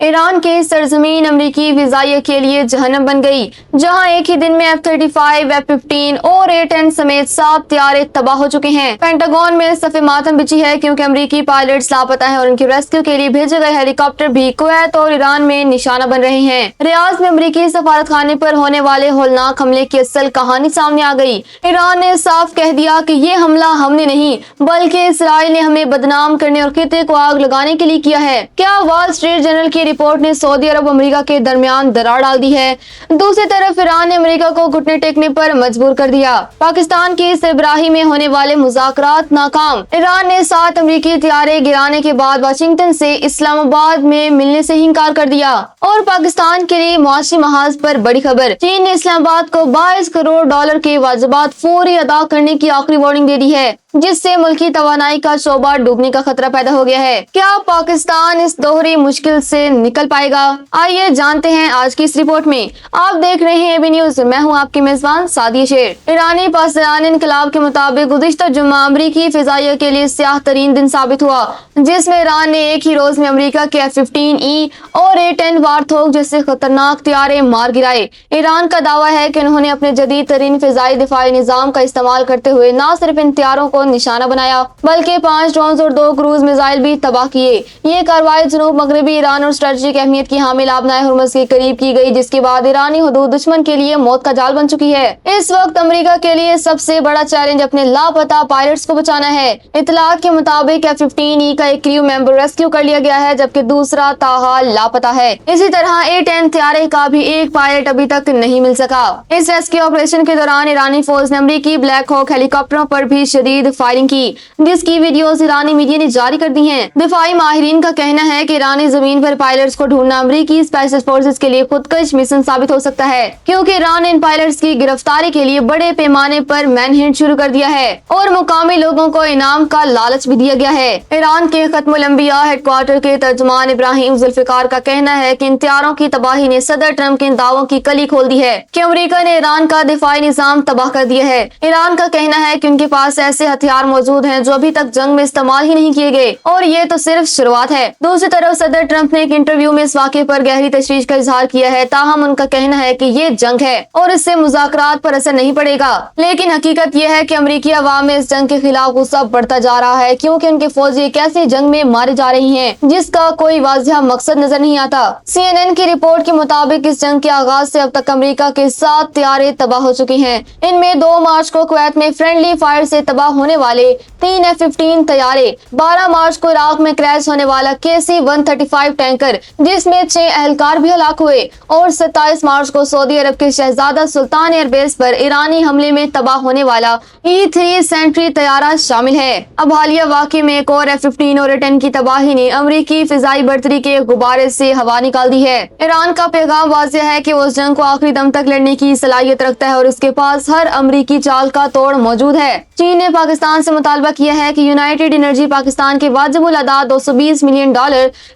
Iran की सरजमीन अमरीकी फिजाइया के लिए जहन्नम बन गई, जहां एक ही दिन में F-35, F-15 और A-10 समेत 7 त्यारे तबाह हो चुके हैं। पेंटागन में सफ़े मातम बिछी है क्योंकि अमरीकी पायलट्स लापता हैं और उनकी रेस्क्यू के लिए भेजे गए हेलीकॉप्टर भी कुवैत और ईरान में निशाना बन रहे हैं। रियाद में अमरीकी सफारत खाने पर होने वाले होलनाक हमले की असल कहानी सामने आ गई। ईरान ने साफ कह दिया कि ये हमला हमने नहीं बल्कि इसराइल ने हमें बदनाम करने और खिते को आग लगाने के लिए किया है। क्या वॉल स्ट्रीट जर्नल की रिपोर्ट ने सऊदी अरब अमेरिका के दरमियान दरार डाल दी है। दूसरी तरफ ईरान ने अमेरिका को घुटने टेकने पर मजबूर कर दिया। पाकिस्तान की सरबराही में होने वाले मुज़ाकरात नाकाम। ईरान ने 7 अमेरिकी तैयारे गिराने के बाद वाशिंगटन से इस्लामाबाद में मिलने से इंकार कर दिया। और पाकिस्तान के लिए मुआशी महाज पर बड़ी खबर, चीन ने इस्लामाबाद को 22 करोड़ डॉलर के वाजिबात फौरी अदा करने की आखिरी वार्निंग दे दी है, जिससे मुल्की तवानाई का शोबा डूबने का खतरा पैदा हो गया है। क्या पाकिस्तान इस दोहरी मुश्किल से निकल पाएगा? आइए जानते हैं आज की इस रिपोर्ट में। आप देख रहे हैं एबी न्यूज, मैं हूं आपकी मेजबान सादिया शेर। ईरानी पाकिस्तान इनकलाब के मुताबिक गुज़िश्ता जुम्मा अमरीकी फिजाइया के लिए स्याह तरीन दिन साबित हुआ, जिसमें ईरान ने एक ही रोज में अमरीका के F-15E और A-10 वारथोक जैसे खतरनाक तैयारे मार गिराए। ईरान का दावा है कि उन्होंने अपने जदीद तरीन फिजाई दिफाई निजाम का इस्तेमाल करते हुए न सिर्फ इन तैयारों को निशाना बनाया बल्कि 5 ड्रोन और 2 क्रूज मिसाइल भी तबाह किए। ये कार्रवाई जनूब मगरबी ईरान और स्ट्रेटेजिक अहमियत की हामिल आबनाए हुर्मुज़ के करीब की गई, जिसके बाद ईरानी हुदूद दुश्मन के लिए मौत का जाल बन चुकी है। इस वक्त अमेरिका के लिए सबसे बड़ा चैलेंज अपने लापता पायलट्स को बचाना है। इतलात के मुताबिक F-15E का एक क्रू मेंबर रेस्क्यू कर लिया गया है, जबकि दूसरा ताहाल लापता है। इसी तरह A-10 तैयारे का भी एक पायलट अभी तक नहीं मिल सका। इस रेस्क्यू ऑपरेशन के दौरान ईरानी फौज ने अमरीकी ब्लैक हॉक हेलीकॉप्टरों पर भी शदीद फायरिंग की, जिसकी वीडियोस ईरानी मीडिया ने जारी कर दी हैं। दिफाई माहिरीन का कहना है कि ईरानी जमीन पर पायलट्स को ढूंढना अमरीकी स्पेशल फोर्सेस के लिए खुदकश मिशन साबित हो सकता है, क्योंकि ईरान ने इन पायलट्स की गिरफ्तारी के लिए बड़े पैमाने पर मैनहंट शुरू कर दिया है और मुकामी लोगों को इनाम का लालच भी दिया गया है। ईरान के खत्मुल अंबिया हेडक्वार्टर के तर्जुमान इब्राहिम जुल्फिकार का कहना है कि इन तैयारों की तबाही ने सदर ट्रंप के इन दावों की कली खोल दी है कि अमेरिका ने ईरान का दिफाई निजाम तबाह कर दिया है। ईरान का कहना है कि उनके पास ऐसे हथियार मौजूद हैं जो अभी तक जंग में इस्तेमाल ही नहीं किए गए और ये तो सिर्फ शुरुआत है। दूसरी तरफ सदर ट्रंप ने एक इंटरव्यू में इस वाक़े पर गहरी तशवीश का इजहार किया है, ताहम उनका कहना है कि ये जंग है और इससे मुज़ाकरात पर असर नहीं पड़ेगा। लेकिन हकीकत यह है कि अमरीकी अवाम में इस जंग के खिलाफ गुस्सा बढ़ता जा रहा है, क्योंकि उनके फौजी एक ऐसी जंग में मारे जा रही हैं जिसका कोई वाज़िह मकसद नजर नहीं आता। CNN की रिपोर्ट के मुताबिक इस जंग के आगाज से अब तक अमरीका के 7 तैयारे तबाह हो चुके हैं। इनमें 2 मार्च को कुवैत में फ्रेंडली फायर से तबाह होने वाले 3 F-15 तैयारे, 12 मार्च को इराक में क्रैश होने वाला KC-135 टैंकर जिसमें 6 एहलकार भी हलाक हुए और 27 मार्च को सऊदी अरब के शहजादा सुल्तान एयरबेस पर ईरानी हमले में तबाह होने वाला E-3 सेंट्री तैयारा शामिल है। अब हालिया वाक़े में एक और F-15 और A-10 की तबाही ने अमरीकी फिजाई बर्तरी के गुब्बारे से हवा निकाल दी है। ईरान का पैगाम वाज़ेह है कि वो उस जंग को आखिरी दम तक लड़ने की सलाहियत रखता है और उसके पास हर अमरीकी चाल का तोड़ मौजूद है। चीन ने पाकिस्तान से मुतालबा किया है कि यूनाइटेड एनर्जी पाकिस्तान के वाजिबुल अदा $220 मिलियन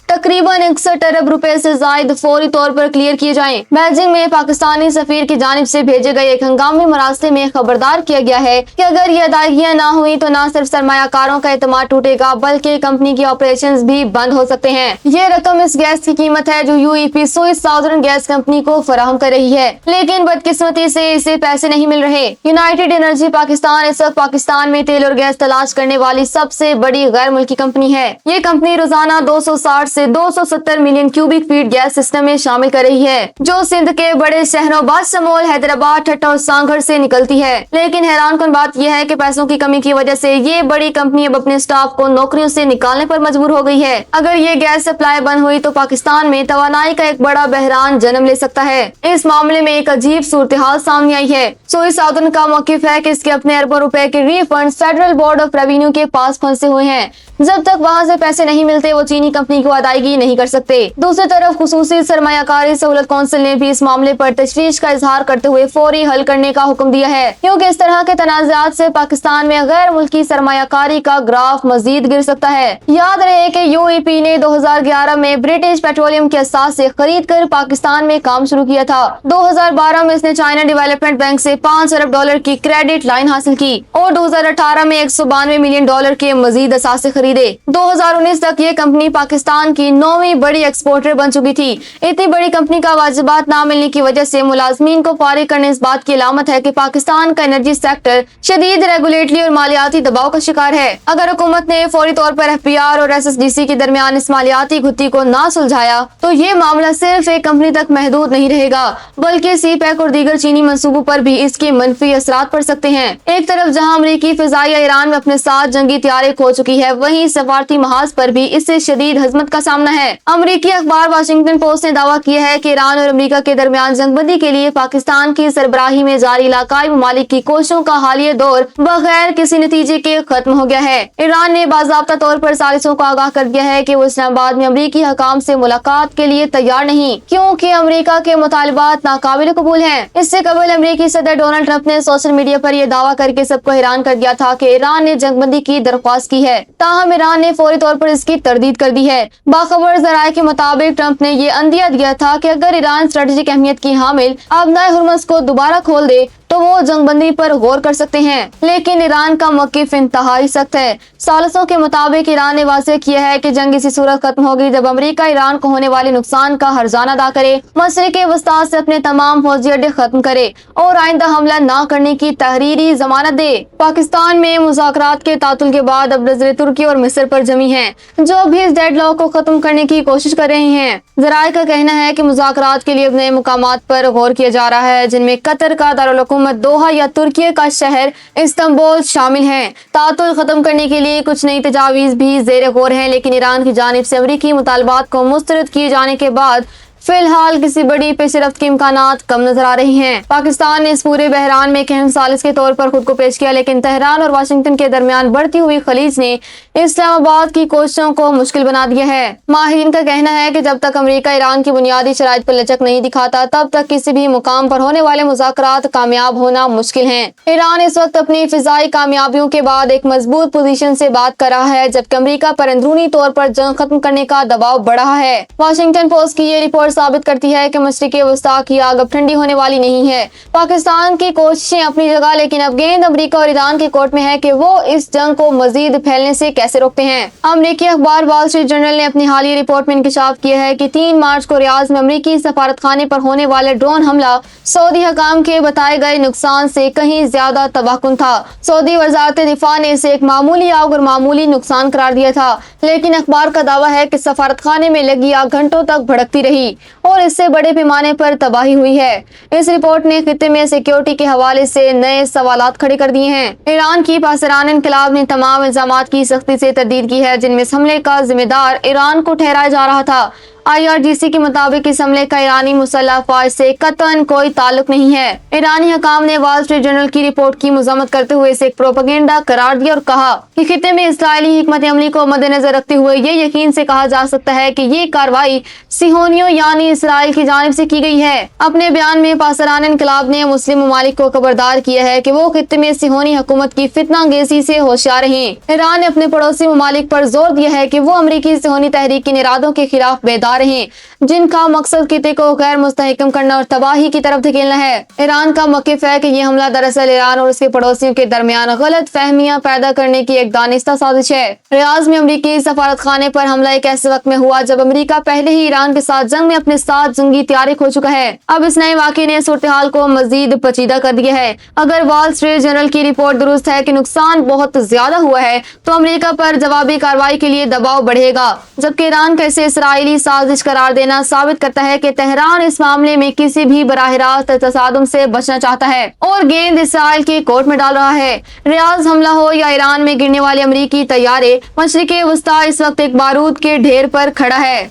तकरीबन 61 अरब रुपए से जायद फौरी तौर पर क्लियर किए जाएं। बीजिंग में पाकिस्तानी सफीर की जानिब से भेजे गए एक हंगामी मरासले में खबरदार किया गया है कि अगर ये अदायगियां ना हुई तो न सिर्फ सरमायाकारों का एतमाद टूटेगा बल्कि कंपनी के ऑपरेशंस भी बंद हो सकते हैं। ये रकम इस गैस की कीमत है जो UEP Swiss southern gas company को फराहम कर रही है, लेकिन बदकिस्मती से इसे पैसे नहीं मिल रहे। यूनाइटेड एनर्जी पाकिस्तान इस वक्त पाकिस्तान में तेल और गैस तलाश करने वाली सबसे बड़ी गैर मुल्की कंपनी है। ये कंपनी रोजाना 260 से 270 million cubic feet gas system में शामिल कर रही है, जो सिंध के बड़े शहरों बाशमूल हैदराबाद, ठट्टा और सांगड़ से निकलती है। लेकिन हैरानकुन बात यह है कि पैसों की कमी की वजह से ये बड़ी कंपनी अब अपने स्टाफ को नौकरियों से निकालने पर मजबूर हो गई है। अगर ये गैस सप्लाई बंद हुई तो पाकिस्तान में तवानाई का एक बड़ा बहरान जन्म ले सकता है। इस मामले में एक अजीब सूरत हाल सामने आई है। स्विस साउदर्न का मौकिफ है कि इसके अपने अरबों रुपए के refund federal board of revenue के पास फंसे हुए हैं। जब तक वहाँ से पैसे नहीं मिलते वो चीनी कंपनी को अदायगी नहीं कर सकते। दूसरी तरफ खुसूसी सरमायाकारी सहूलत कौंसिल ने भी इस मामले पर तशवीश का इजहार करते हुए फौरी हल करने का हुक्म दिया है, क्योंकि इस तरह के तनाज़ात से पाकिस्तान में गैर मुल्की सरमायाकारी का ग्राफ मजीद गिर सकता है। याद रहे कि UEP ने 2011 में ब्रिटिश पेट्रोलियम के असास से खरीद कर पाकिस्तान में काम शुरू किया था। 2012 में इसने चाइना डेवलपमेंट बैंक से $5 अरब की क्रेडिट लाइन हासिल की और 2018 में $192 मिलियन के मजीद असासे खरीद खरीदे। 2019 तक ये कंपनी पाकिस्तान की 9वीं बड़ी एक्सपोर्टर बन चुकी थी। इतनी बड़ी कंपनी का वाजिबात ना मिलने की वजह से मुलाजमीन को फारिग करने इस बात की अलामत है कि पाकिस्तान का एनर्जी सेक्टर शदीद रेगुलेटरी और मालियाती दबाव का शिकार है। अगर हुकूमत ने फौरी तौर पर FPR और SSDC के दरमियान इस मालियाती घुट्टी को ना सुलझाया तो ये मामला सिर्फ एक कंपनी तक महदूद नहीं रहेगा, बल्कि CPEC और दीगर चीनी मंसूबों पर भी इसके मनफी असरात पड़ सकते हैं। एक तरफ जहां अमरीकी फिजाइया ईरान में अपने साथ जंगी तैयारी खो चुकी है, वहीं सफारती महाज पर भी इससे शदीद हजमत का सामना है। अमरीकी अखबार वाशिंगटन पोस्ट ने दावा किया है कि ईरान और अमरीका के दरमियान जंगबंदी के लिए पाकिस्तान की सरबराही में जारी इलाकाई ममालिक की कोशिशों का हालिया दौर बगैर किसी नतीजे के खत्म हो गया है। ईरान ने बाज़ाब्ता तौर पर साजिशों को आगाह कर दिया है कि वो इस्लामाबाद में अमरीकी हकाम से मुलाकात के लिए तैयार नहीं, क्योंकि अमरीका के मुतालबात नाकाबिल कबूल हैं। इससे कबल अमरीकी सदर डोनाल्ड ट्रंप ने सोशल मीडिया पर यह दावा करके सबको हैरान कर दिया था कि ईरान ने जंगबंदी की दरख्वास्त की है, ताहम ईरान ने फौरी तौर पर इसकी तरदीद कर दी है। बाखबर ज़राए के मुताबिक ट्रंप ने ये अंदिया दिया था कि अगर ईरान स्ट्रेटेजिक अहमियत की हामिल आबनाए हुर्मुज़ को दोबारा खोल दे तो वो जंगबंदी पर गौर कर सकते हैं, लेकिन ईरान का मौक़िफ़ इंतहाई सख्त है। सालिसों के मुताबिक ईरान ने वाज़ेह किया है कि जंग इसी सूरत खत्म होगी जब अमरीका ईरान को होने वाले नुकसान का हर्जाना अदा करे, मशरिक़ वस्ता से अपने तमाम फौजी अड्डे खत्म करे और आइंदा हमला न करने की तहरीरी जमानत दे। पाकिस्तान में मुज़ाकरात के तातुल के बाद अब नज़रें तुर्की और मिस्र पर जमी हैं, जो भी इस डेडलॉक को खत्म करने की कोशिश कर रहे हैं। ज़राए का कहना है कि मुज़ाकरात के लिए अब नए मुकामात पर गौर किया जा रहा है, जिनमें कतर का दारुल हुकूमत दोहा या तुर्की का शहर इस्तांबुल शामिल हैं। तातुल खत्म करने के लिए कुछ नई तजावीज़ भी ज़ेर गौर हैं, लेकिन ईरान की जानिब से अमरीकी मुतालबात को मुस्तरद किए जाने के बाद फिलहाल किसी बड़ी पेशरफ्त के इम्कानात कम नजर आ रही हैं। पाकिस्तान ने इस पूरे बहरान में एक अहम सालिस के तौर पर खुद को पेश किया, लेकिन तेहरान और वाशिंगटन के दरमियान बढ़ती हुई खलीज ने इस्लामाबाद की कोशिशों को मुश्किल बना दिया है। माहिरीन का कहना है कि जब तक अमरीका ईरान की बुनियादी शराइत पर लचक नहीं दिखाता, तब तक किसी भी मुकाम पर होने वाले मुज़ाकरात कामयाब होना मुश्किल है। ईरान इस वक्त अपनी फिजाई कामयाबियों के बाद एक मजबूत पोजीशन से बात कर रहा है, जबकि अमरीका पर अंदरूनी तौर पर जंग खत्म करने का दबाव बढ़ा है। वाशिंगटन पोस्ट की ये रिपोर्ट साबित करती है कि मशरिक़ वस्ता की आग अब ठंडी होने वाली नहीं है। पाकिस्तान की कोशिशें अपनी जगह, लेकिन अब गेंद अमरीका और ईरान के कोर्ट में है कि वो इस जंग को मजीद फैलने से कैसे रोकते हैं। अमरीकी अखबार वॉल स्ट्रीट जर्नल ने अपनी हालिया रिपोर्ट में इंकशाफ किया है कि 3 मार्च को रियाज में अमरीकी सफारतखाने पर होने वाले ड्रोन हमला सऊदी हकाम के बताए गए नुकसान से कहीं ज्यादा तबाहकुन था। सऊदी वजारत दिफा ने इसे एक मामूली आग और मामूली नुकसान करार दिया था, लेकिन अखबार का दावा है कि सफारतखाने में लगी आग घंटों तक भड़कती रही और इससे बड़े पैमाने पर तबाही हुई है। इस रिपोर्ट ने खित्ते में सिक्योरिटी के हवाले से नए सवालात खड़े कर दिए हैं। ईरान की पासरान इनकलाब ने तमाम इल्जामात की सख्ती से तरदीद की है, जिनमें इस हमले का जिम्मेदार ईरान को ठहराया जा रहा था। IRGC के मुताबिक इस हमले का ईरानी मुसल्लह फौज से कतन कोई ताल्लुक नहीं है। ईरानी हकाम ने वॉल स्ट्रीट जर्नल की रिपोर्ट की मजम्मत करते हुए इसे एक प्रोपेगेंडा करार दिया और कहा कि खित्ते में इस्राएली हिकमत अमली को मद्देनजर रखते हुए ये यकीन से कहा जा सकता है कि ये कार्रवाई सिहोनियों यानी इसराइल की जानिब से की गई है। अपने बयान में पासरान इनकलाब ने मुस्लिम ममालिक को खबरदार किया है कि वो खित्ते में सिहोनी हुकूमत की फितनांगेजी से होशियार रहें। ईरान ने अपने पड़ोसी ममालिक पर जोर दिया है कि वो अमरीकी सिहोनी तहरीक के इरादों के खिलाफ बेदार रहे, जिनका मकसद खित्ते को गैर मुस्तहकम करना और तबाही की तरफ धकेलना है। ईरान का मौक़िफ़ है कि यह हमला दरअसल ईरान और उसके पड़ोसियों के दरमियान गलत फहमियां पैदा करने की एक दानिस्ता साजिश है। रियाज में अमरीकी सफारतखाने पर हमला एक ऐसे वक्त में हुआ जब अमरीका पहले ही ईरान के साथ जंग में अपने साथ जंगी तैयारी खो चुका है। अब इस नए वाक़े ने सूरत हाल को मजीद पेचीदा कर दिया है। अगर वॉल स्ट्रीट जर्नल की रिपोर्ट दुरुस्त है कि नुकसान बहुत ज्यादा हुआ है, तो अमरीका पर जवाबी कार्रवाई के लिए दबाव बढ़ेगा, जबकि ईरान का इसे इसराइली साजिश करार देना साबित करता है कि तेहरान इस मामले में किसी भी बराह रास्त तसादुम से बचना चाहता है और गेंद इसराइल के कोर्ट में डाल रहा है। रियाज हमला हो या ईरान में गिरने वाले अमरीकी तैयारे, मशरिक़ वस्ता इस वक्त एक बारूद के ढेर पर खड़ा है।